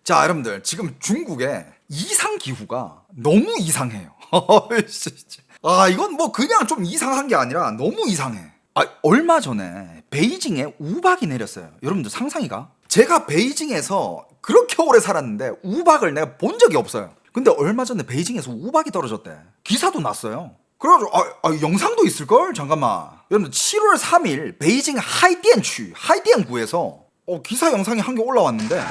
자, 여러분들 지금 중국의 이상 기후가 너무 이상해요. 아, 이건 뭐 그냥 좀 이상한 게 아니라 너무 이상해. 아, 얼마 전에 베이징에 우박이 내렸어요. 여러분들 상상이가? 제가 베이징에서 그렇게 오래 살았는데 우박을 내가 본 적이 없어요. 근데 얼마 전에 베이징에서 우박이 떨어졌대. 기사도 났어요. 그래가지고 영상도 있을걸? 잠깐만. 여러분들 7월 3일 베이징 하이디안구에서 기사 영상이 한 개 올라왔는데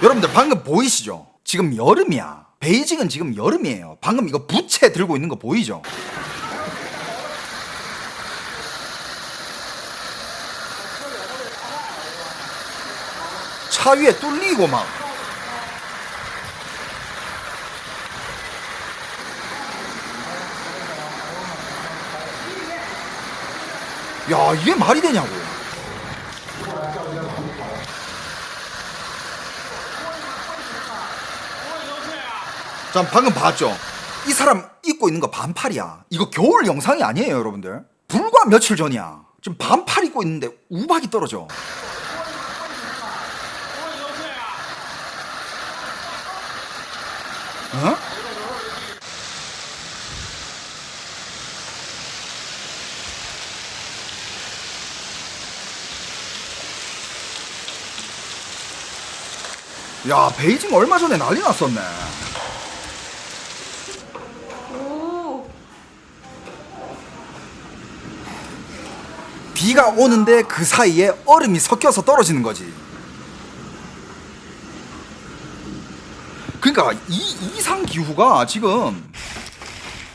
여러분들 방금 보이시죠? 지금 여름이야. 베이징은 지금 여름이에요. 방금 이거 부채 들고 있는 거 보이죠? 차 위에 뚫리고 막. 야, 이게 말이 되냐고. 자, 방금 봤죠? 이 사람 입고 있는 거 반팔이야. 이거 겨울 영상이 아니에요, 여러분들. 불과 며칠 전이야. 지금 반팔 입고 있는데 우박이 떨어져. 어? 야, 베이징 얼마 전에 난리 났었네. 비가 오는데 그 사이에 얼음이 섞여서 떨어지는 거지. 그러니까 이 이상 기후가 지금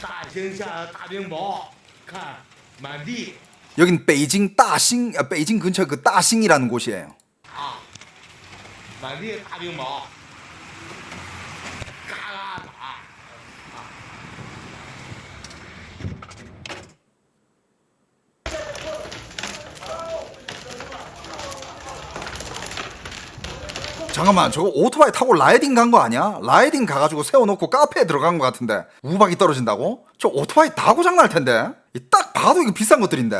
大兴下大冰雹，看满地 여긴 베이징 따싱, 베이징 근처 그 따싱이라는 곳이에요. 满地大冰雹，嘎嘎打。 잠깐만, 저거 오토바이 타고 라이딩 간 거 아니야? 라이딩 가가지고 세워놓고 카페에 들어간 거 같은데 우박이 떨어진다고? 저 오토바이 다 고장날 텐데. 딱 봐도 이거 비싼 것들인데.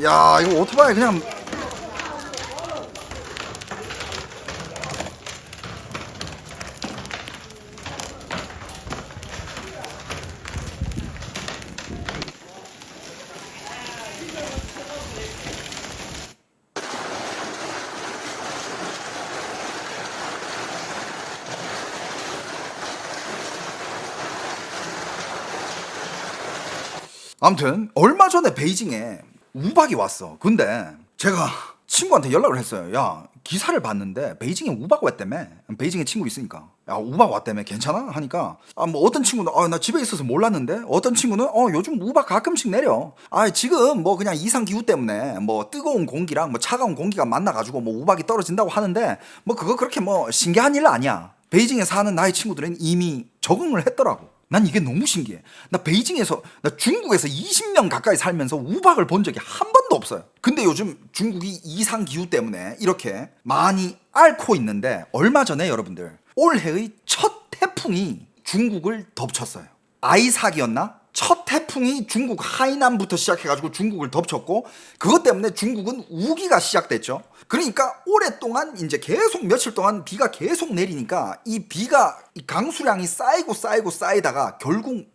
야, 이거 오토바이 그냥. 아무튼 얼마 전에 베이징에 우박이 왔어. 근데 제가 친구한테 연락을 했어요. 야, 기사를 봤는데 베이징에 우박 왔다며. 베이징에 친구 있으니까. 야, 우박 왔다며. 괜찮아? 하니까 뭐 어떤 친구는 나 집에 있어서 몰랐는데, 어떤 친구는 요즘 우박 가끔씩 내려. 지금 뭐 그냥 이상 기후 때문에 뭐 뜨거운 공기랑 뭐 차가운 공기가 만나가지고 뭐 우박이 떨어진다고 하는데 뭐 그거 그렇게 뭐 신기한 일 아니야. 베이징에 사는 나의 친구들은 이미 적응을 했더라고. 난 이게 너무 신기해. 나 중국에서 20년 가까이 살면서 우박을 본 적이 한 번도 없어요. 근데 요즘 중국이 이상 기후 때문에 이렇게 많이 앓고 있는데, 얼마 전에 여러분들 올해의 첫 태풍이 중국을 덮쳤어요. 아이삭이었나? 첫 태풍이 중국 하이난부터 시작해가지고 중국을 덮쳤고, 그것 때문에 중국은 우기가 시작됐죠. 그러니까 오랫동안 이제 계속 며칠 동안 비가 계속 내리니까 이 강수량이 쌓이다가 결국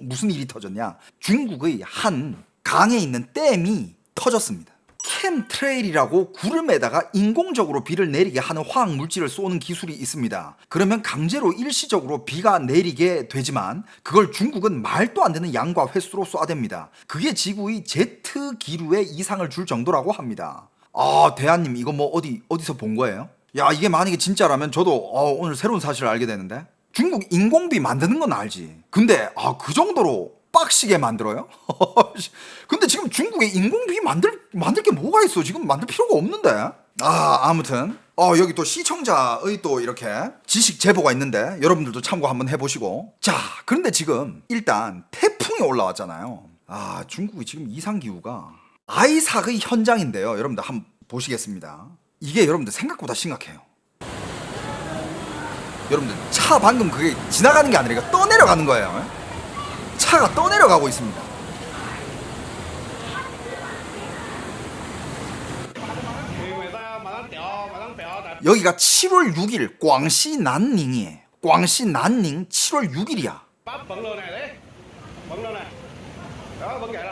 무슨 일이 터졌냐? 중국의 한 강에 있는 댐이 터졌습니다. 캠트레일이라고 구름에다가 인공적으로 비를 내리게 하는 화학 물질을 쏘는 기술이 있습니다. 그러면 강제로 일시적으로 비가 내리게 되지만 그걸 중국은 말도 안 되는 양과 횟수로 쏴댑니다. 그게 지구의 제트 기류에 이상을 줄 정도라고 합니다. 대한님, 이거 뭐 어디서 본 거예요? 야, 이게 만약에 진짜라면 저도 오늘 새로운 사실을 알게 되는데. 중국 인공비 만드는 건 알지. 근데 그 정도로 빡시게 만들어요? 근데 지금 중국에 인공비 만들 게 뭐가 있어? 지금 만들 필요가 없는데. 아무튼 여기 또 시청자의 또 이렇게 지식 제보가 있는데 여러분들도 참고 한번 해보시고. 자, 그런데 지금 일단 태풍이 올라왔잖아요. 아, 중국이 지금 이상기후가 아이삭의 현장인데요. 여러분들 한번 보시겠습니다. 이게 여러분들 생각보다 심각해요. 여러분들 차 방금 그게 지나가는 게 아니라 이거 떠내려가는 거예요. 차가 떠내려가고 있습니다. 여기가 7월 6일 광시 난닝이에요. 광시 난닝 7월 6일이야. bấm lô này đấy, bấm lô này, đó bấm vậy đó.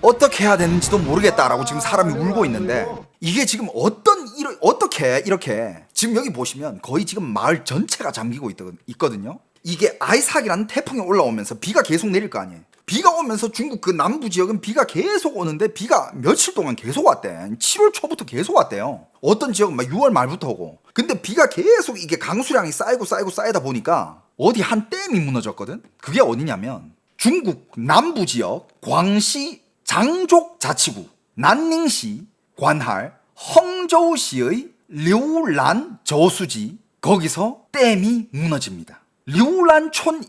어떻게 해야 되는지도 모르겠다라고 지금 사람이 울고 있는데 이게 지금 어떻게 이렇게 지금 여기 보시면 거의 지금 마을 전체가 잠기고 있거든요. 이게 아이삭이라는 태풍이 올라오면서 비가 계속 내릴 거 아니에요. 비가 오면서 중국 그 남부 지역은 비가 계속 오는데 비가 며칠 동안 계속 왔대. 7월 초부터 계속 왔대요. 어떤 지역은 막 6월 말부터 오고. 근데 비가 계속 이게 강수량이 쌓이다 보니까 어디 한 댐이 무너졌거든. 그게 어디냐면 중국 남부 지역 광시 장족 자치구 난닝시 관할 헝저우시의 류란 저수지 거기서 댐이 무너집니다. 류란촌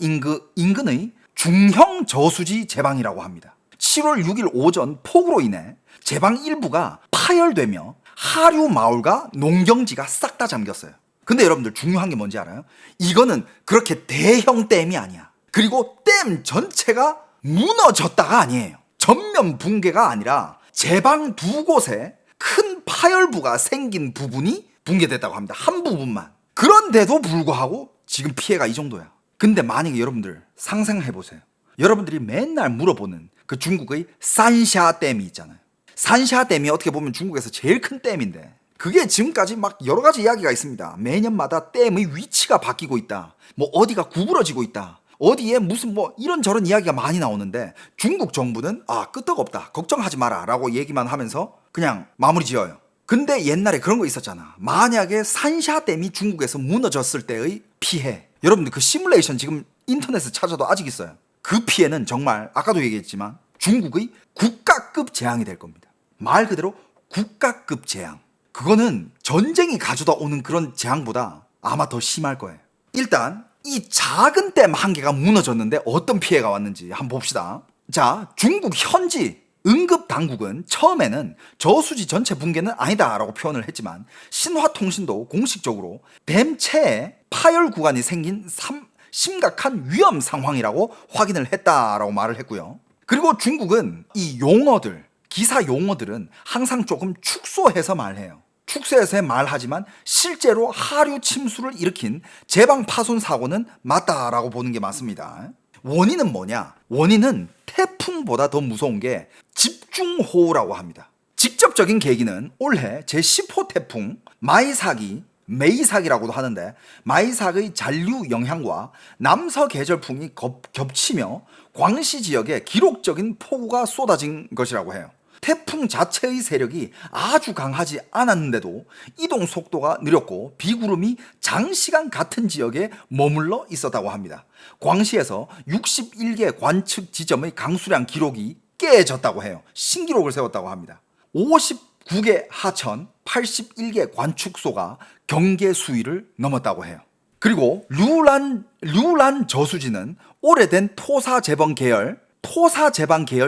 인근의 중형 저수지 제방이라고 합니다. 7월 6일 오전 폭우로 인해 제방 일부가 파열되며 하류 마을과 농경지가 싹 다 잠겼어요. 근데 여러분들 중요한 게 뭔지 알아요? 이거는 그렇게 대형 댐이 아니야. 그리고 댐 전체가 무너졌다가 아니에요. 전면 붕괴가 아니라 제방 두 곳에 큰 파열부가 생긴 부분이 붕괴됐다고 합니다. 한 부분만. 그런데도 불구하고 지금 피해가 이 정도야. 근데 만약에 여러분들 상상해보세요. 여러분들이 맨날 물어보는 그 중국의 산샤 댐이 있잖아요. 산샤 댐이 어떻게 보면 중국에서 제일 큰 댐인데 그게 지금까지 막 여러 가지 이야기가 있습니다. 매년마다 댐의 위치가 바뀌고 있다. 뭐 어디가 구부러지고 있다. 어디에 무슨 뭐 이런저런 이야기가 많이 나오는데 중국 정부는 끄떡없다. 걱정하지 마라 라고 얘기만 하면서 그냥 마무리 지어요. 근데 옛날에 그런 거 있었잖아. 만약에 산샤댐이 중국에서 무너졌을 때의 피해. 여러분들 그 시뮬레이션 지금 인터넷에 찾아도 아직 있어요. 그 피해는 정말 아까도 얘기했지만 중국의 국가급 재앙이 될 겁니다. 말 그대로 국가급 재앙. 그거는 전쟁이 가져다 오는 그런 재앙보다 아마 더 심할 거예요. 일단 이 작은 댐 한 개가 무너졌는데 어떤 피해가 왔는지 한번 봅시다. 자, 중국 현지 응급당국은 처음에는 저수지 전체 붕괴는 아니다라고 표현을 했지만 신화통신도 공식적으로 댐체에 파열 구간이 생긴 심각한 위험 상황이라고 확인을 했다라고 말을 했고요. 그리고 중국은 이 용어들, 기사 용어들은 항상 조금 축소해서 말해요. 축소해서 말하지만 실제로 하류 침수를 일으킨 제방 파손 사고는 맞다라고 보는 게 맞습니다. 원인은 뭐냐? 원인은 태풍보다 더 무서운 게 집중호우라고 합니다. 직접적인 계기는 올해 제10호 태풍 메이삭이라고도 하는데 마이삭의 잔류 영향과 남서 계절풍이 겹치며 광시 지역에 기록적인 폭우가 쏟아진 것이라고 해요. 태풍 자체의 세력이 아주 강하지 않았는데도 이동 속도가 느렸고 비구름이 장시간 같은 지역에 머물러 있었다고 합니다. 광시에서 61개 관측 지점의 강수량 기록이 깨졌다고 해요. 신기록을 세웠다고 합니다. 59개 하천, 81개 관측소가 경계 수위를 넘었다고 해요. 그리고 류란 저수지는 오래된 토사 제방 계열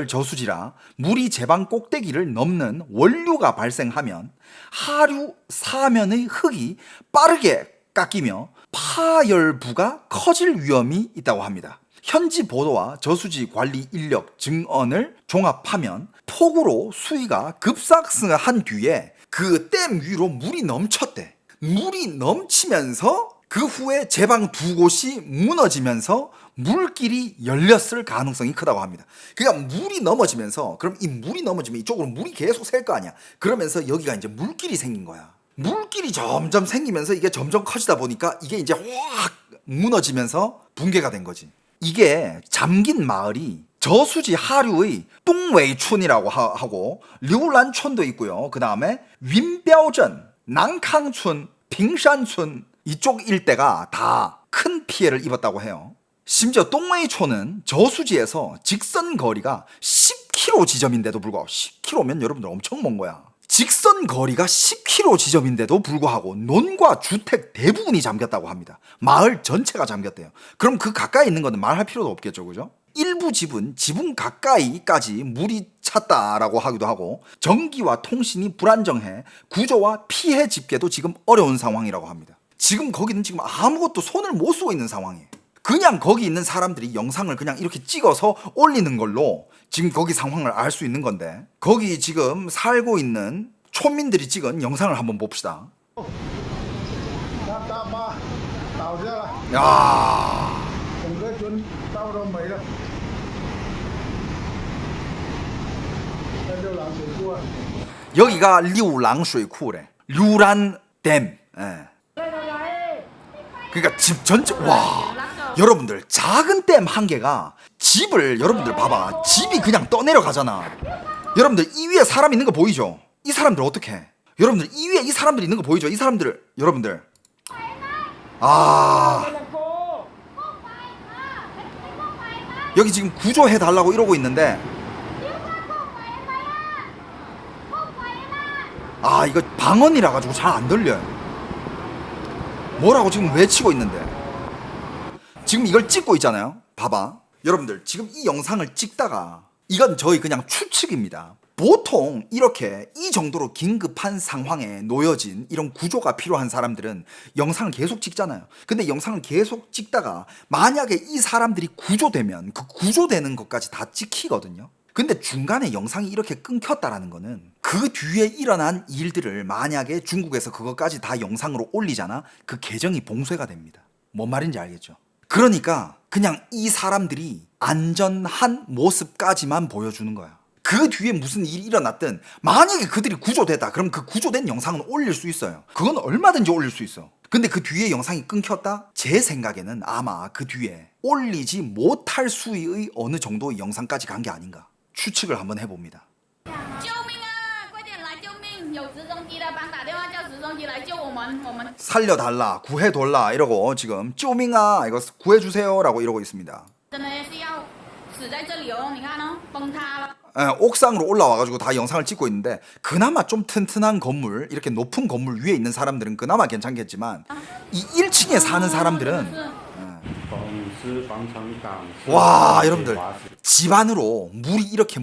저수지라 물이 제방 꼭대기를 넘는 원류가 발생하면 하류 사면의 흙이 빠르게 깎이며 파열부가 커질 위험이 있다고 합니다. 현지 보도와 저수지 관리 인력 증언을 종합하면 폭우로 수위가 급상승한 뒤에 그 댐 위로 물이 넘쳤대. 물이 넘치면서 그 후에 제방 두 곳이 무너지면서 물길이 열렸을 가능성이 크다고 합니다. 그러니까 물이 넘어지면서 그럼 이 물이 넘어지면 이쪽으로 물이 계속 셀 거 아니야. 그러면서 여기가 이제 물길이 생긴 거야. 물길이 점점 생기면서 이게 점점 커지다 보니까 이게 이제 확 무너지면서 붕괴가 된 거지. 이게 잠긴 마을이 저수지 하류의 뚱웨이촌이라고 하고 류란촌도 있고요. 그 다음에 윈뼈전, 난캉촌, 빙산촌 이쪽 일대가 다 큰 피해를 입었다고 해요. 심지어 똥웨이촌은 저수지에서 직선 거리가 10km 지점인데도 불구하고 10km면 여러분들 엄청 먼 거야. 직선 거리가 10km 지점인데도 불구하고 논과 주택 대부분이 잠겼다고 합니다. 마을 전체가 잠겼대요. 그럼 그 가까이 있는 거는 말할 필요도 없겠죠, 그죠? 일부 집은 지붕 가까이까지 물이 찼다라고 하기도 하고 전기와 통신이 불안정해 구조와 피해 집계도 지금 어려운 상황이라고 합니다. 지금 거기는 지금 아무것도 손을 못 쓰고 있는 상황이에요. 그냥 거기 있는 사람들이 영상을 그냥 이렇게 찍어서 올리는 걸로 지금 거기 상황을 알 수 있는 건데 거기 지금 살고 있는 촌민들이 찍은 영상을 한번 봅시다. Đáp đáp ba tàu ra là 야, cùng cái chuyến tàu đâu mấy đâu đây đều làm水cua 여기가 리우랑 수이쿠래. 류란 댐. 예. 그러니까 집 전체 와. 여러분들 작은 댐 한 개가 집을 여러분들 봐봐. 집이 그냥 떠내려 가잖아. 여러분들 이 위에 사람 있는 거 보이죠? 이 사람들 어떻게? 여러분들 이 위에 이 사람들 있는 거 보이죠? 이 사람들 여러분들 아 여기 지금 구조해 달라고 이러고 있는데 아 이거 방언이라 가지고 잘 안 들려요. 뭐라고 지금 외치고 있는데 지금 이걸 찍고 있잖아요. 봐봐 여러분들 지금 이 영상을 찍다가 이건 저희 그냥 추측입니다. 보통 이렇게 이 정도로 긴급한 상황에 놓여진 이런 구조가 필요한 사람들은 영상을 계속 찍잖아요. 근데 영상을 계속 찍다가 만약에 이 사람들이 구조되면 그 구조되는 것까지 다 찍히거든요. 근데 중간에 영상이 이렇게 끊겼다라는 거는 그 뒤에 일어난 일들을 만약에 중국에서 그것까지 다 영상으로 올리잖아. 그 계정이 봉쇄가 됩니다. 뭔 말인지 알겠죠? 그러니까 그냥 이 사람들이 안전한 모습까지만 보여주는 거야. 그 뒤에 무슨 일이 일어났든 만약에 그들이 구조되다 그럼 그 구조된 영상은 올릴 수 있어요. 그건 얼마든지 올릴 수 있어. 근데 그 뒤에 영상이 끊겼다? 제 생각에는 아마 그 뒤에 올리지 못할 수의 어느 정도의 영상까지 간 게 아닌가 추측을 한번 해봅니다. 救命啊！快点来救命！有直升机的，帮打电话叫直升机来救我们。我们 살려달라 구해돌라 이러고 지금 쪼밍아 이거 구해주세요 라고 이러고 있습니다. 真的是要死在这里哦！你看哦，崩塌了。 옥상으로 올라와가지고 다 영상을 찍고 있는데 그나마 좀 튼튼한 건물 이렇게 높은 건물 위에 있는 사람들은 그나마 괜찮겠지만 이 1층에 사는 사람들은 와 여러분들 집 안으로 물이 이렇게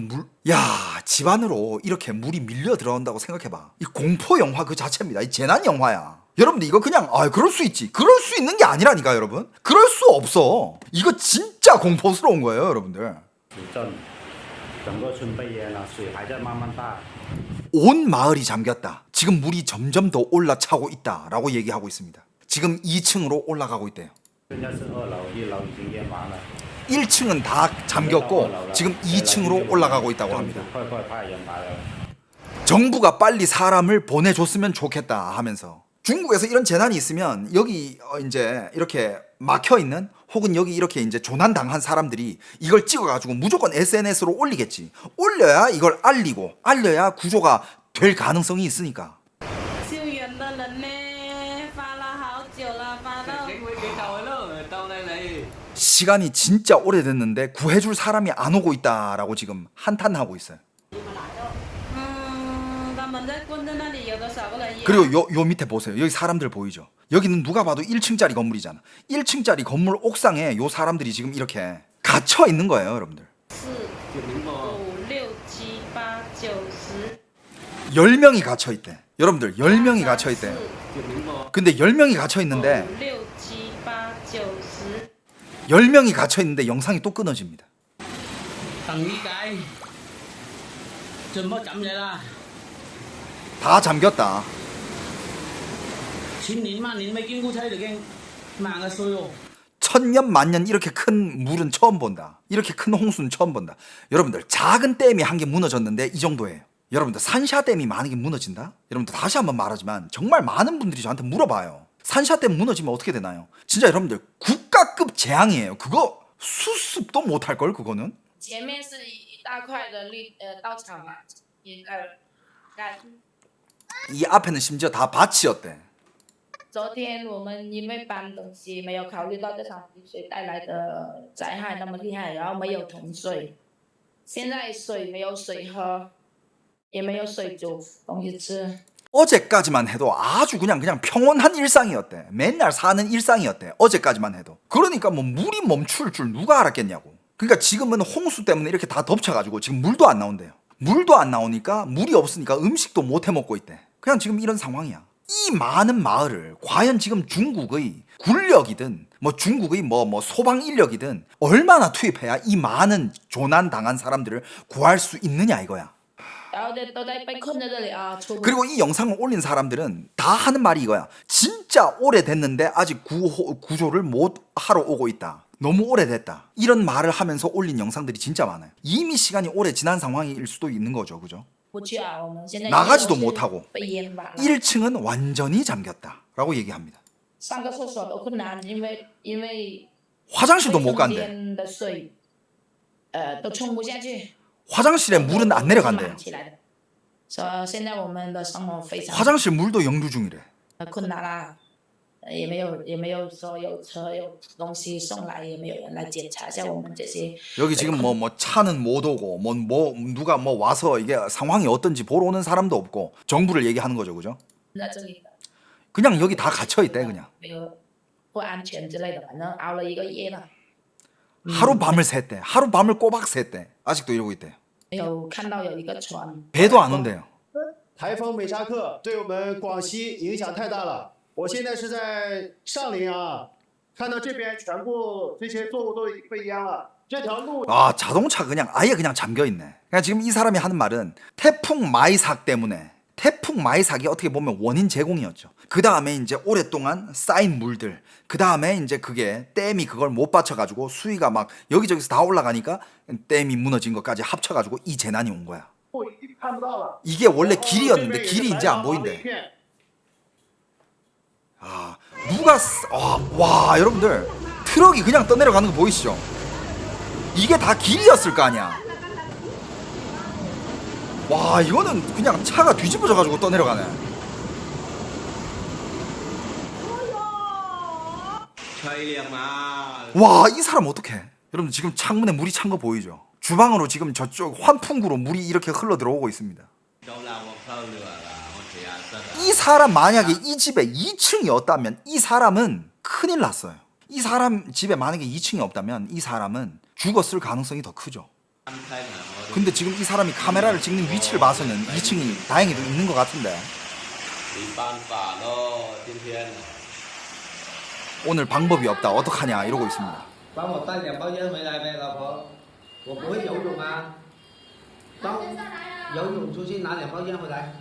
집 안으로 이렇게 물이 밀려 들어온다고 생각해봐. 이 공포 영화 그 자체입니다. 이 재난 영화야. 여러분들 이거 그냥 그럴 수 있지 그럴 수 있는 게 아니라니까 여러분. 그럴 수 없어. 이거 진짜 공포스러운 거예요 여러분들. 온 마을이 잠겼다. 지금 물이 점점 더 올라차고 있다라고 얘기하고 있습니다. 지금 2층으로 올라가고 있대요. 1층은 다 잠겼고 지금 2층으로 올라가고 있다고 합니다. 정부가 빨리 사람을 보내줬으면 좋겠다 하면서 중국에서 이런 재난이 있으면 여기 이제 이렇게 막혀 있는 혹은 여기 이렇게 이제 조난 당한 사람들이 이걸 찍어가지고 무조건 SNS로 올리겠지. 올려야 이걸 알려야 구조가 될 가능성이 있으니까. 救援的人呢？发了好久了，发到 시간이 진짜 오래됐는데 구해줄 사람이 안 오고 있다라고 지금 한탄하고 있어요. 他们在棍在那里，有多少个人？ 그리고 요 밑에 보세요. 여기 사람들 보이죠? 여기는 누가 봐도 1층짜리 건물이잖아. 1층짜리 건물 옥상에 요 사람들이 지금 이렇게 갇혀 있는 거예요, 여러분들. 4、5、6、7、8、9、10。 10명이 갇혀 있대. 여러분들 10명이 갇혀 있대. 근데 10명이 갇혀 있는데 5、6、7、8、9、10。 10명이 갇혀 있는데 영상이 또 끊어집니다. Tầng nghi cái Chùm bao chậm vậy là 다 잠겼다. 10年만년 mấy kiến thấy được cái mạng ở sôi 천년 만년 이렇게 큰 물은 처음 본다. 이렇게 큰 홍수는 처음 본다. 여러분들 작은 댐이 한 개 무너졌는데 이 정도예요. 여러분들 산샤댐이 만약에 무너진다? 여러분들 다시 한번 말하지만 정말 많은 분들이 저한테 물어봐요. 산샤댐 무너지면 어떻게 되나요? 진짜 여러분들 국가급 재앙이에요. 그거 수습도 못할 걸 그거는. 前面是一大块的稻草嘛，也盖。 이 앞에는 심지어 다 밭이었대. 昨天我们因为搬东西，没有考虑到这场雨水带来的灾害那么厉害，然后没有桶水，现在水没有水喝。也没有水煮东西吃。 어제까지만 해도 아주 그냥 평온한 일상이었대. 맨날 사는 일상이었대. 어제까지만 해도. 그러니까 뭐 물이 멈출 줄 누가 알았겠냐고. 그러니까 지금은 홍수 때문에 이렇게 다 덮쳐가지고 지금 물도 안 나온대요. 물도 안 나오니까 물이 없으니까 음식도 못 해 먹고 있대. 그냥 지금 이런 상황이야. 이 많은 마을을 과연 지금 중국의 군력이든 뭐 중국의 뭐 소방 인력이든 얼마나 투입해야 이 많은 조난 당한 사람들을 구할 수 있느냐 이거야. 然后都在被困在这里啊，出不 그리고 이 영상을 올린 사람들은 다 하는 말이 이거야. 진짜 오래됐는데 아직 구조를 못 하러 오고 있다. 너무 오래됐다. 이런 말을 하면서 올린 영상들이 진짜 많아요. 이미 시간이 오래 지난 상황일 수도 있는 거죠. 그죠? 不去啊。我们现在 나가지도 못하고 被淹满了， 1층은 완전히 잠겼다. 라고 얘기합니다. 上个厕所都困难，因为 화장실도 못 卫生 간대. 间的水，都冲不下去。 화장실에 물은 안 내려간대요. 起来的。说现在我们的生活非常 화장실 물도 영주 중이래. 困难啦，也没有说有车有东西送来，也没有人来检查一下我们这些。 여기 지금 뭐 차는 못 오고 누가 와서 이게 상황이 어떤지 보러 오는 사람도 없고 정부를 얘기하는 거죠. 그죠? 在这里的 그냥 여기 다 갇혀 있대 그냥. 没有不安全之类的，反正熬了一个夜了， 하루 밤을 샜대. 하루 밤을 꼬박 샜대. 아직도 이러고 있대요. 有看到有一个船， 배도 안 온대요. 台风美沙克对我们广西影响太大了。我现在是在上林啊，看到这边全部这些作物都被淹了，这条路 아 자동차 그냥 아예 그냥 잠겨 있네. 그러니까 지금 이 사람이 하는 말은 태풍 마이삭 때문에 태풍 마이삭이 어떻게 보면 원인 제공이었죠. 그 다음에 이제 오랫동안 쌓인 물들, 그 다음에 이제 그게 댐이 그걸 못 받쳐가지고 수위가 막 여기저기서 다 올라가니까 댐이 무너진 것까지 합쳐가지고 이 재난이 온 거야. 已经看不到了。 이게 원래 这 길이었는데 边也 길이 是 이제 안 白茫茫的一 보인대. 片 아 누가 와 여러분들 트럭이 그냥 떠내려가는 거 보이시죠? 이게 다 길이었을 거 아니야. 와 이거는 그냥 차가 뒤집어져 가지고 떠내려가네. 와 이 사람 어떡해. 여러분 지금 창문에 물이 찬 거 보이죠? 주방으로 지금 저쪽 환풍구로 물이 이렇게 흘러 들어오고 있습니다. 이 사람 만약에 이 집에 2층이었다면 이 사람은 큰일 났어요. 이 사람 집에 만약에 2층이 없다면 이 사람은 죽었을 가능성이 더 크죠. 근데 지금 이 사람이 카메라를 찍는 위치를 봐서는 2층이 다행히도 있는 것 같은데 오늘 방법이 없다 어떡하냐 이러고 있습니다. 帮我带点包烟回来呗，老婆。我不会游泳啊，帮游泳出去拿点包烟回来。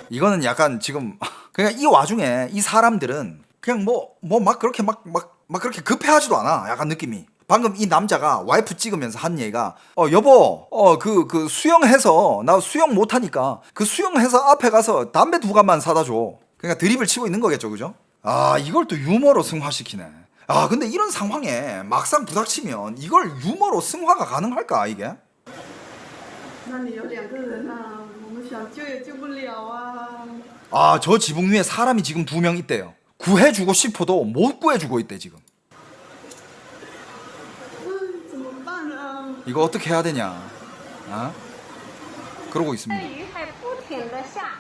이거는 약간 지금 그냥 이 와중에 이 사람들은 그냥 뭐 막 그렇게 막 그렇게 급해하지도 않아. 약간 느낌이. 방금 이 남자가 와이프 찍으면서 한 얘기가 여보 그 수영해서 나 수영 못하니까 그 수영해서 앞에 가서 담배 2갑만 사다 줘. 그러니까 드립을 치고 있는 거겠죠, 그죠? 아 이걸 또 유머로 승화시키네. 아 근데 이런 상황에 막상 부닥치면 이걸 유머로 승화가 가능할까 이게? 那里有2个人啊，我们想救也救不了啊。 아 저 지붕 위에 사람이 지금 2명 있대요. 구해주고 싶어도 못 구해주고 있대 지금. 怎么办啊？ 이거 어떻게 해야 되냐? 아? 그러고 있습니다. 雨还不停的下，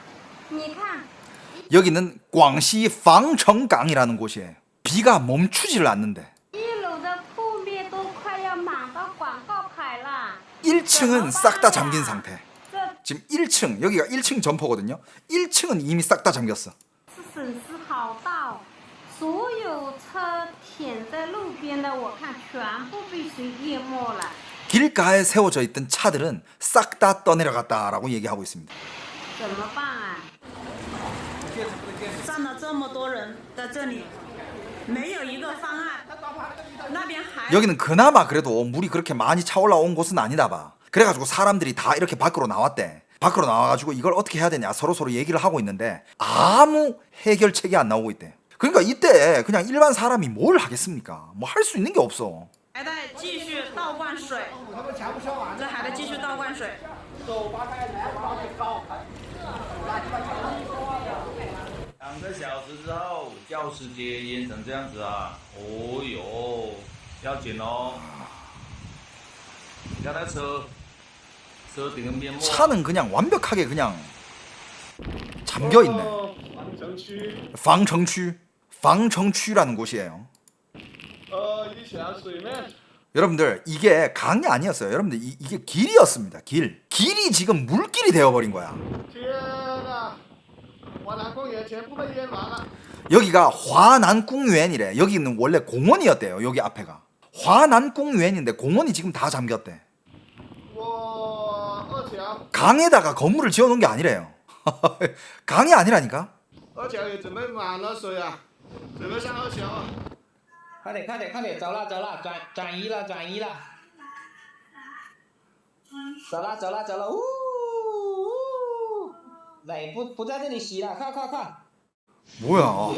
你看， 여기는 광시 방청강이라는 곳이에요. 비가 멈추지를 않는데 1楼的铺面都快要满到广告牌了。 1층은 싹 다 잠긴 상태. 这 지금 1층 여기가 1층 점포거든요. 1층은 이미 싹 다 잠겼어. 次损失好大哦，所有车停在路边的，我看全部被水淹没了。 길가에 세워져 있던 차들은 싹 다 떠내려갔다라고 얘기하고 있습니다. 怎么办啊？站了这么多人在这里，没有一个方案。那边还 여기는 그나마 그래도 물이 그렇게 많이 차올라온 곳은 아니다 봐. 그래가지고 사람들이 다 이렇게 밖으로 나왔대. 밖으로 나와가지고 이걸 어떻게 해야 되냐 서로 얘기를 하고 있는데 아무 해결책이 안 나오고 있대. 그러니까 이때 그냥 일반 사람이 뭘 하겠습니까? 뭐 할 수 있는 게 없어. 还在继续倒灌水，这还在继续倒灌水。 2个小时之后，教师街淹成这样子啊！哦哟，要紧哦！你看那车，车顶的面膜。 차는 그냥 완벽하게 그냥 잠겨 있네. 防城区， 방청区,방청区라는 곳이에요. 以前水面 여러분들 이게 강이 아니었어요. 여러분들 이게 길이었습니다. 길이 지금 물길이 되어버린 거야. 天呐，华南公园全部被淹完了。 여기가 화난궁유엔이래. 여기는 원래 공원이었대요. 여기 앞에가 화난궁유엔인데 공원이 지금 다 잠겼대. 我二强， 강에다가 건물을 지어놓은 게 아니래요. 강이 아니라니까. 二强也准备满了水啊，准备上二强啊。快点快点快点，走了走了，转移了转移了，走了走了走了，呜呜，来不在这里洗了，快快快！ 뭐야?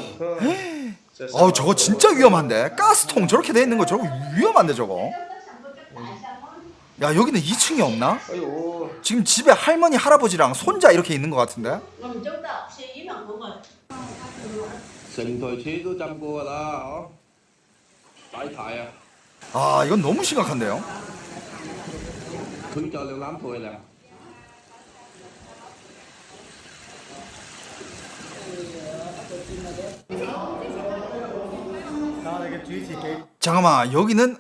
저거 진짜 위험한데. 가스통 저렇게 돼 있는 거 저거 위험한데 저거. 야 여기는 2층이 없나? 哎呦， 지금 집에 할머니 할아버지랑 손자 이렇게 있는 것 같은데. 我唔中得，四醫院嗰個。成台車都浸過㗎啦，嗬，擺台啊， 아 이건 너무 심각한데요. 佢就兩攬台啦。 잠깐만 여기는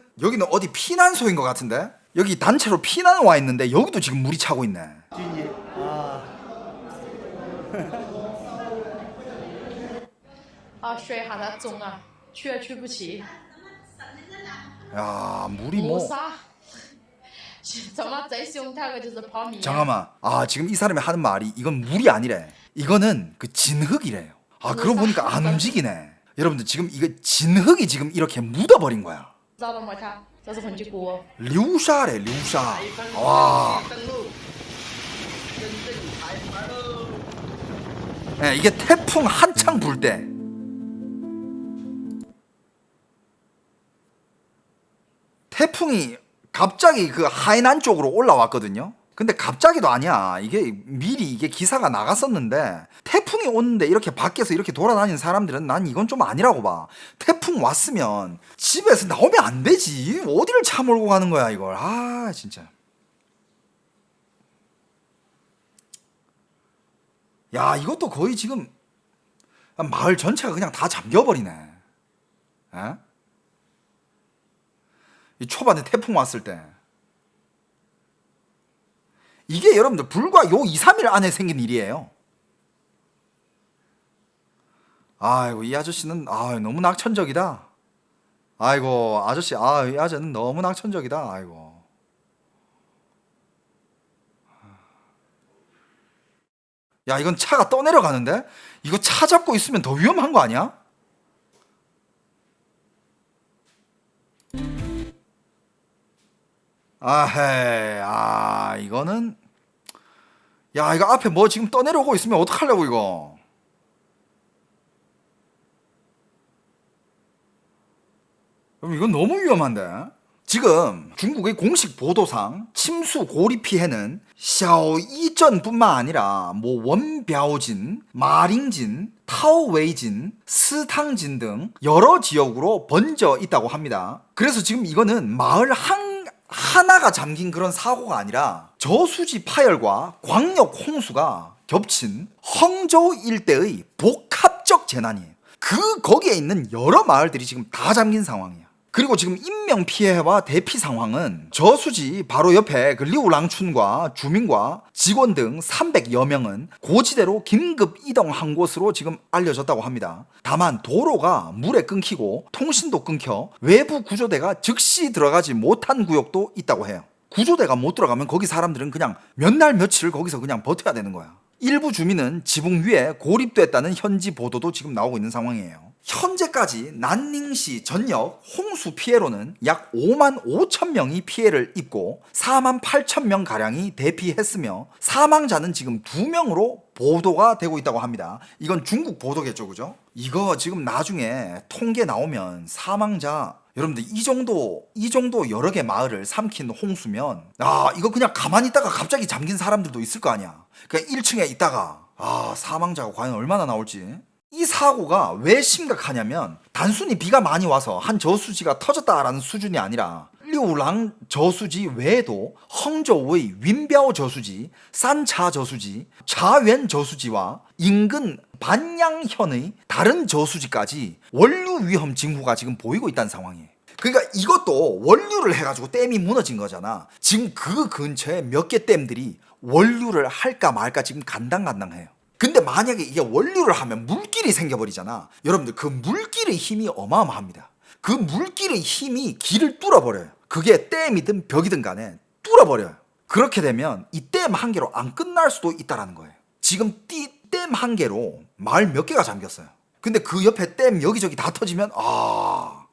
어디 피난소인 것 같은데. 여기 단체로 피난 와 있는데 여기도 지금 물이 차고 있네. 水喊他中啊，去也去不起， 야 물이 뭐. 杀，怎么贼凶他个就是泡米。 잠깐만. 아 지금 이 사람이 하는 말이 이건 물이 아니래. 이거는 그 진흙이래요. 아 그러고 보니까 안 움직이네. 여러분들 지금 이거 진흙이 지금 이렇게 묻어버린 거야. 知道了吗？他这是痕迹锅。 류샤래 류샤. 와. 네, 이게 태풍 한창 불 때. 태풍이 갑자기 그 하이난 쪽으로 올라왔거든요. 근데 갑자기도 아니야. 이게 미리 이게 기사가 나갔었는데 태풍이 오는데 이렇게 밖에서 이렇게 돌아다니는 사람들은 난 이건 좀 아니라고 봐. 태풍 왔으면 집에서 나오면 안 되지. 어디를 차 몰고 가는 거야 이걸. 아 진짜. 야 이것도 거의 지금 마을 전체가 그냥 다 잠겨버리네. 에? 이 초반에 태풍 왔을 때 이게 여러분들 불과 요 2, 3일 안에 생긴 일이에요. 아이고 이 아저씨는 너무 낙천적이다. 아이고 아저씨 이 아저씨는 너무 낙천적이다. 아이고. 야 이건 차가 떠내려가는데? 이거 차 잡고 있으면 더 위험한 거 아니야? 이거는 야 이거 앞에 뭐 지금 떠내려오고 있으면 어떡하려고 이거. 그럼 이건 너무 위험한데. 지금 중국의 공식 보도상 침수 고리 피해는 샤오이전뿐만 아니라 뭐 원벼진, 마링진, 타오웨이진, 스탕진 등 여러 지역으로 번져 있다고 합니다. 그래서 지금 이거는 마을 하나가 잠긴 그런 사고가 아니라 저수지 파열과 광역 홍수가 겹친 헝저우 일대의 복합적 재난이에요. 거기에 있는 여러 마을들이 지금 다 잠긴 상황이야. 그리고 지금 인명 피해와 대피 상황은 저수지 바로 옆에 그 리우랑춘과 주민과 직원 등 300여 명은 고지대로 긴급 이동한 곳으로 지금 알려졌다고 합니다. 다만 도로가 물에 끊기고 통신도 끊겨 외부 구조대가 즉시 들어가지 못한 구역도 있다고 해요. 구조대가 못 들어가면 거기 사람들은 그냥 몇 날 며칠 거기서 그냥 버텨야 되는 거야. 일부 주민은 지붕 위에 고립됐다는 현지 보도도 지금 나오고 있는 상황이에요. 현재까지 난닝시 전역 홍수 피해로는 약 5만 5천 명이 피해를 입고 4만 8천 명 가량이 대피했으며 사망자는 지금 2명으로 보도가 되고 있다고 합니다. 이건 중국 보도겠죠, 그죠? 이거 지금 나중에 통계 나오면 사망자 여러분들 이 정도 여러 개 마을을 삼킨 홍수면 이거 그냥 가만히 있다가 갑자기 잠긴 사람들도 있을 거 아니야. 그러니까 1층에 있다가 사망자가 과연 얼마나 나올지. 이 사고가 왜 심각하냐면 단순히 비가 많이 와서 한 저수지가 터졌다라는 수준이 아니라 월류랑 저수지 외에도 헝저우의 윈뼈 저수지, 산차 저수지, 자웬 저수지와 인근 반양현의 다른 저수지까지 원류 위험 징후가 지금 보이고 있다는 상황이에요. 그러니까 이것도 원류를 해가지고 댐이 무너진 거잖아. 지금 그 근처에 몇 개 댐들이 원류를 할까 말까 지금 간당간당해요. 근데 만약에 이게 원류를 하면 물길이 생겨버리잖아. 여러분들 그 물길의 힘이 어마어마합니다. 그 물길의 힘이 길을 뚫어버려요. 그게 댐이든 벽이든 간에 뚫어버려요. 그렇게 되면 이 댐 한 개로 안 끝날 수도 있다는 거예요. 지금 댐 한 개로 마을 몇 개가 잠겼어요. 근데 그 옆에 댐 여기저기 다 터지면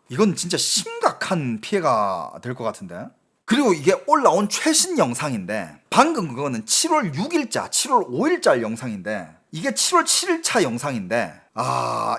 이건 진짜 심각한 피해가 될 것 같은데. 그리고 이게 올라온 최신 영상인데 방금 그거는 7월 6일자, 7월 5일자 영상인데 이게 7월 7일차 영상인데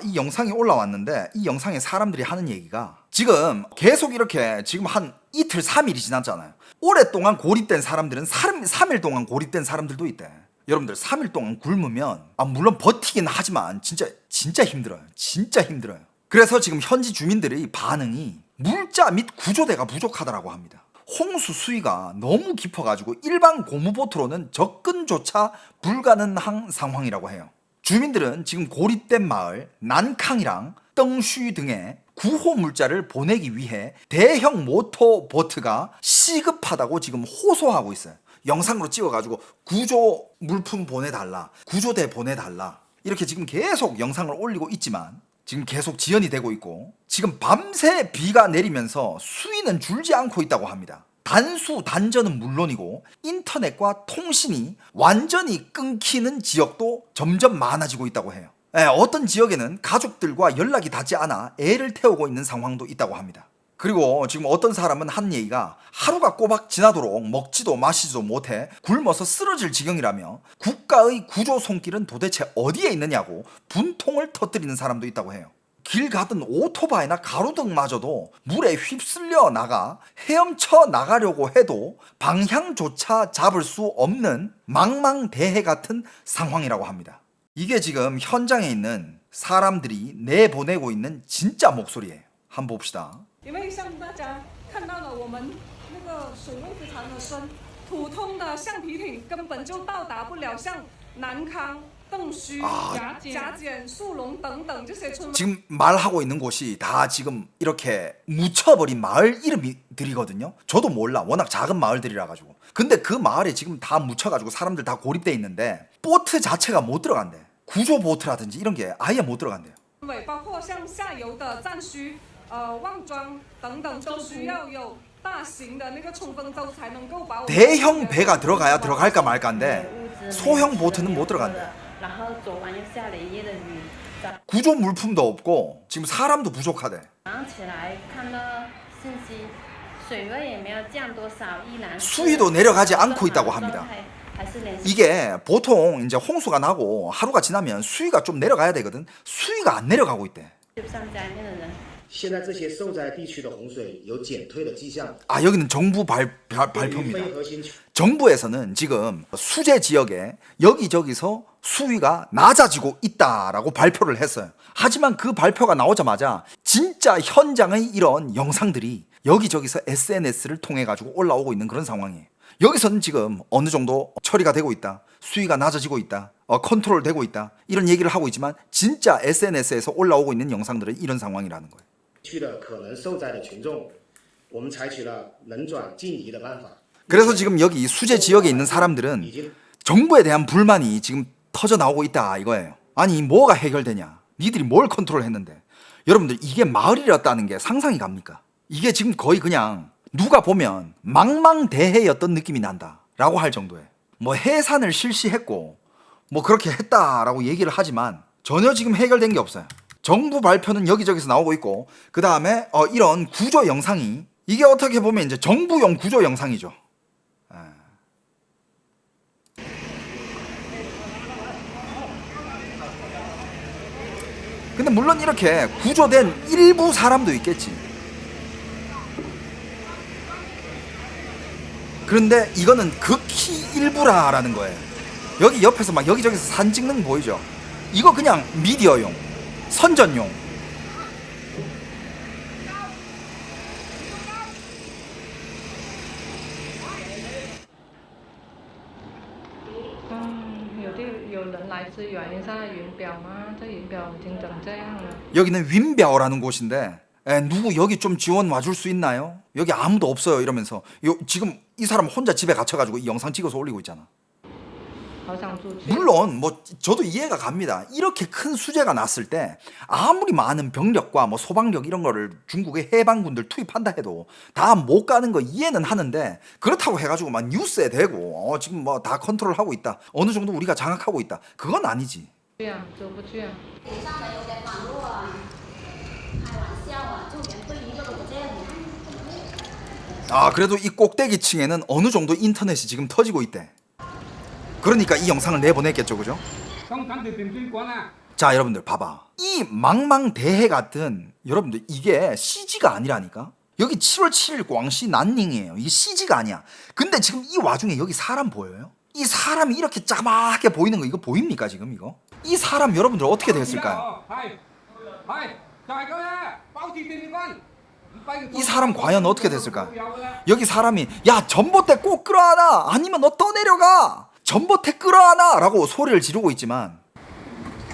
이 영상이 올라왔는데 이 영상에 사람들이 하는 얘기가 지금 계속 이렇게 지금 한 이틀 3일이 지났잖아요. 오랫동안 고립된 사람들은 3일 동안 고립된 사람들도 있대. 여러분들 3일 동안 굶으면 물론 버티긴 하지만 진짜 힘들어요. 진짜 힘들어요. 그래서 지금 현지 주민들의 반응이 물자 및 구조대가 부족하다라고 합니다. 홍수 수위가 너무 깊어가지고 일반 고무보트로는 접근조차 불가능한 상황이라고 해요. 주민들은 지금 고립된 마을 난캉이랑 떵슈 등에 구호 물자를 보내기 위해 대형 모터보트가 시급하다고 지금 호소하고 있어요. 영상으로 찍어가지고 구조 물품 보내달라, 구조대 보내달라 이렇게 지금 계속 영상을 올리고 있지만 지금 계속 지연이 되고 있고 지금 밤새 비가 내리면서 수위는 줄지 않고 있다고 합니다. 단전은 물론이고 인터넷과 통신이 완전히 끊기는 지역도 점점 많아지고 있다고 해요. 어떤 지역에는 가족들과 연락이 닿지 않아 애를 태우고 있는 상황도 있다고 합니다. 그리고 지금 어떤 사람은 한 얘기가 하루가 꼬박 지나도록 먹지도 마시지도 못해 굶어서 쓰러질 지경이라며 국가의 구조 손길은 도대체 어디에 있느냐고 분통을 터뜨리는 사람도 있다고 해요. 길 가던 오토바이나 가로등마저도 물에 휩쓸려 나가 헤엄쳐 나가려고 해도 방향조차 잡을 수 없는 망망대해 같은 상황이라고 합니다. 이게 지금 현장에 있는 사람들이 내보내고 있는 진짜 목소리예요. 한번 봅시다. 因为像大家看到了，我们那个水位非常的深，普通的橡皮艇根本就到达不了像南康、邓须、甲简、树龙等等这些村落。 지금 말하고 있는 곳이 다 지금 이렇게 묻혀버린 마을 이름들이거든요. 저도 몰라. 워낙 작은 마을들이라 가지고. 근데 그 마을에 지금 다 묻혀가지고 사람들 다 고립돼 있는데 보트 자체가 못 들어간대. 구조 보트라든지 이런 게 아예 못 들어간대요. 包括像下游的战区。 旺庄等等都需要有大型的那个冲锋舟才能够把我们 대형 배가 들어가야 들어갈까 말까인데 소형 보트는 못 들어간대. 구조 물품도 없고 지금 사람도 부족하대. 수위도 내려가지 않고 있다고 합니다. 이게 보통 이제 홍수가 나고 하루가 지나면 수위가 좀 내려가야 되거든. 수위가 안 내려가고 있대. 现在这些受灾地区的洪水有减退的迹象。 여기는 정부 발표입니다. 정부에서는 지금 수재 지역에 여기저기서 수위가 낮아지고 있다라고 발표를 했어요. 하지만 그 발표가 나오자마자 진짜 현장의 이런 영상들이 여기저기서 SNS를 통해 가지고 올라오고 있는 그런 상황이에요. 여기서는 지금 어느 정도 처리가 되고 있다. 수위가 낮아지고 있다. 컨트롤 되고 있다. 이런 얘기를 하고 있지만 진짜 SNS에서 올라오고 있는 영상들은 이런 상황이라는 거예요. 区的可能受灾的群众，我们采取了能转进移的办法。 그래서 지금 여기 수재 지역에 있는 사람들은 정부에 대한 불만이 지금 터져 나오고 있다 이거예요. 아니 뭐가 해결되냐? 니들이 뭘 컨트롤했는데? 여러분들 이게 마을이었다는 게 상상이 갑니까? 이게 지금 거의 그냥 누가 보면 망망대해였던 느낌이 난다라고 할 정도예요. 뭐 해산을 실시했고 뭐 그렇게 했다라고 얘기를 하지만 전혀 지금 해결된 게 없어요. 정부 발표는 여기저기서 나오고 있고 그 다음에 이런 구조 영상이 이게 어떻게 보면 이제 정부용 구조 영상이죠. 근데 물론 이렇게 구조된 일부 사람도 있겠지. 그런데 이거는 극히 일부라라는 거예요. 여기 옆에서 막 여기저기서 사진 찍는 거 보이죠? 이거 그냥 미디어용, 선전용. 是原因在云表吗？这云表已经长这样了。 여기는 윈벼라는 곳인데 누구 여기 좀 지원 와줄 수 있나요? 여기 아무도 없어요 이러면서 지금 이 사람 혼자 집에 갇혀가지고 이 영상 찍어서 올리고 있잖아. 好想出去。 물론 뭐 저도 이해가 갑니다. 이렇게 큰 수재가 났을 때 아무리 많은 병력과 뭐 소방력 이런 거를 중국의 해방군들 투입한다 해도 다 못 가는 거 이해는 하는데 그렇다고 해가지고 막 뉴스에 대고 지금 뭐 다 컨트롤하고 있다. 어느 정도 우리가 장악하고 있다. 그건 아니지. 去啊，走不去啊。 아 그래도 이 꼭대기층에는 어느 정도 인터넷이 지금 터지고 있대. 그러니까 이 영상을 내보냈겠죠, 그죠? 자 여러분들 봐봐. 이 망망대해 같은 여러분들 이게 CG가 아니라니까. 여기 7월 7일 광시 난닝이에요. 이게 CG가 아니야. 근데 지금 이 와중에 여기 사람 보여요? 이 사람이 이렇게 짜맣게 보이는 거 이거 보입니까 지금 이거? 이 사람 여러분들 어떻게 됐을까요? 이 사람 과연 어떻게 됐을까? 여기 사람이 야 전봇대 꼭 끌어안아 아니면 너 떠내려가 전봇대 끌어안아 라고 소리를 지르고 있지만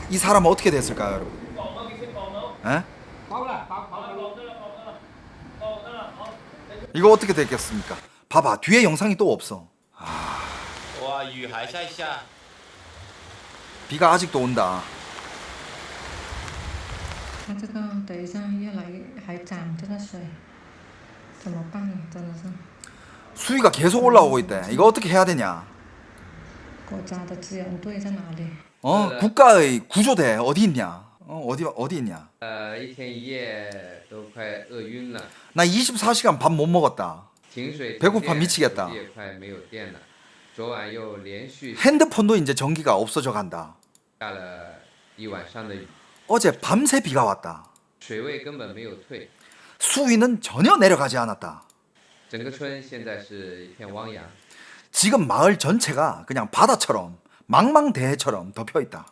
이 사람은 어떻게 됐을까요 여러분? 에? 이거 어떻게 됐겠습니까? 봐봐 뒤에 영상이 또 없어. 비가 아직도 온다. 它这个等一下越来越还涨这个水，怎么办呢？真的是 수위가 계속 올라오고 있대. 이거 어떻게 해야 되냐? 国家的支援队在哪里？ 국가의 구조대 어디 있냐? 어디 있냐? 一天一夜都快饿晕了。 나 24시간 밥 못 먹었다. 배고파 미치겠다. 핸드폰도 이제 전기가 없어져 간다. 어제 밤새 비가 왔다. 수위는 전혀 내려가지 않았다. 지금 마을 전체가 그냥 바다처럼 망망대해처럼 덮여 있다.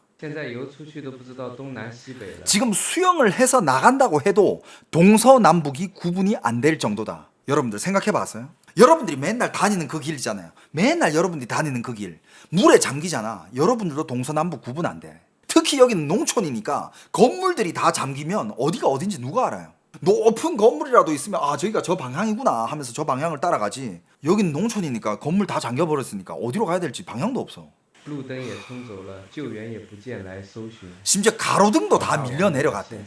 지금 수영을 해서 나간다고 해도 동서남북이 구분이 안 될 정도다. 여러분들 생각해 봤어요? 여러분들이 맨날 다니는 그 길이잖아요. 맨날 여러분들이 다니는 그 길. 물에 잠기잖아. 여러분들도 동서남북 구분 안 돼. 특히 여기는 농촌이니까 건물들이 다 잠기면 어디가 어딘지 누가 알아요? 높은 건물이라도 있으면 아 저기가 저 방향이구나 하면서 저 방향을 따라가지. 여기는 농촌이니까 건물 다 잠겨버렸으니까 어디로 가야 될지 방향도 없어. 심지어 가로등도 다 밀려 내려갔대.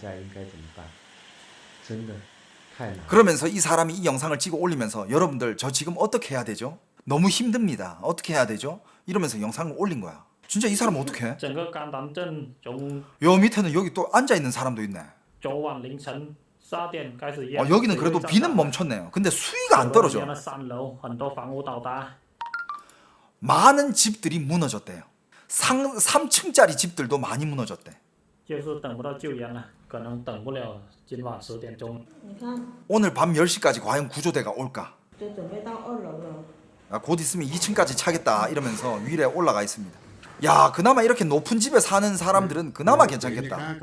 그러면서 이 사람이 이 영상을 찍어 올리면서 여러분들 저 지금 어떻게 해야 되죠? 너무 힘듭니다. 어떻게 해야 되죠? 이러면서 영상을 올린 거야. 진짜 이 사람 어떻게 해? 요 밑에는 여기 또 앉아있는 사람도 있네. 여기는 그래도 비는 멈췄네요. 근데 수위가 안 떨어져. 많은 집들이 무너졌대요. 3층짜리 집들도 많이 무너졌대. 오늘 밤 10시까지 과연 구조대가 올까? 곧 있으면 2층까지 차겠다 이러면서 위에 올라가 있습니다. 야 그나마 이렇게 높은 집에 사는 사람들은 그나마 괜찮겠다.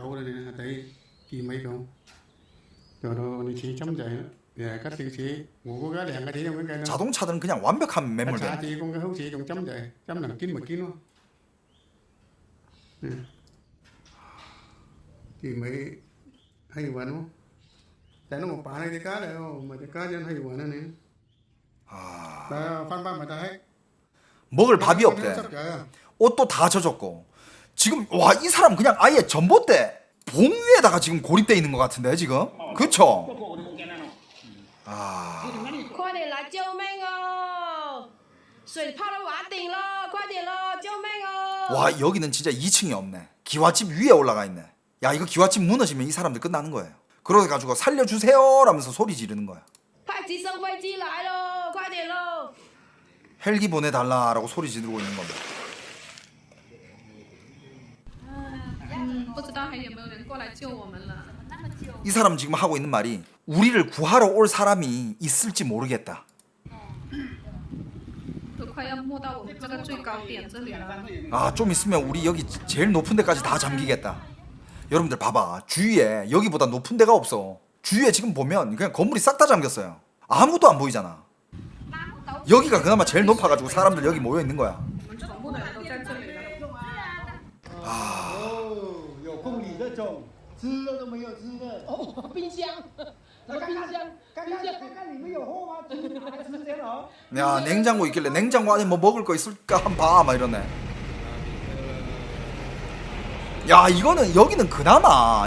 자동차들은 그냥 완벽한 매몰돼. 먹을 밥이 없대. 옷도 다 젖었고. 지금 와 이 사람 그냥 아예 전봇대 봉 위에다가 지금 고립돼 있는 것 같은데 지금. 그쵸? 아. 快点来救命哦！水泡到瓦顶了，快点了，救命哦！ 와 여기는 진짜 2층이 없네. 기와집 위에 올라가 있네. 야 이거 기와집 무너지면 이 사람들 끝나는 거예요. 그래가지고 살려주세요 라면서 소리 지르는 거야. 快直升飞机来了，快点了！ 헬기 보내달라라고 소리 지르고 있는 겁니다. 不知道还有没有人过来救我们了。 이 사람 지금 하고 있는 말이 우리를 구하러 올 사람이 있을지 모르겠다. 都快要没到我们这个最高点这里了。 아 좀 있으면 우리 여기 제일 높은 데까지 다 잠기겠다. 여러분들 봐봐 주위에 여기보다 높은 데가 없어. 주위에 지금 보면 그냥 건물이 싹 다 잠겼어요. 아무것도 안 보이잖아. 여기가 그나마 제일 높아가지고 사람들 여기 모여 있는 거야. 我们全部的人都在这里了。吃的都没有吃的。哦，冰箱，那个冰箱，看看里面有货吗？还吃这了？ 야 냉장고 있길래 냉장고 안에 뭐 먹을 거 있을까 한번 봐 막 이러네. 야 이거는 여기는 그나마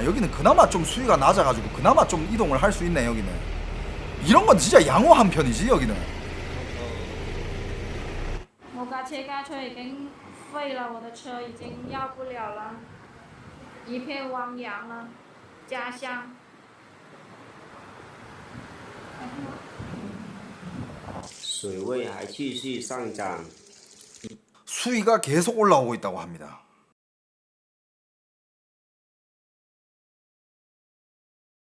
좀 수위가 낮아가지고 그나마 좀 이동을 할 수 있네 여기는. 이런 건 진짜 양호한 편이지 여기는. 我家切割车已经废了，我的车已经要不了了，一片汪洋了，家乡。 水位还继续上涨。 수위가 계속 올라오고 있다고 합니다.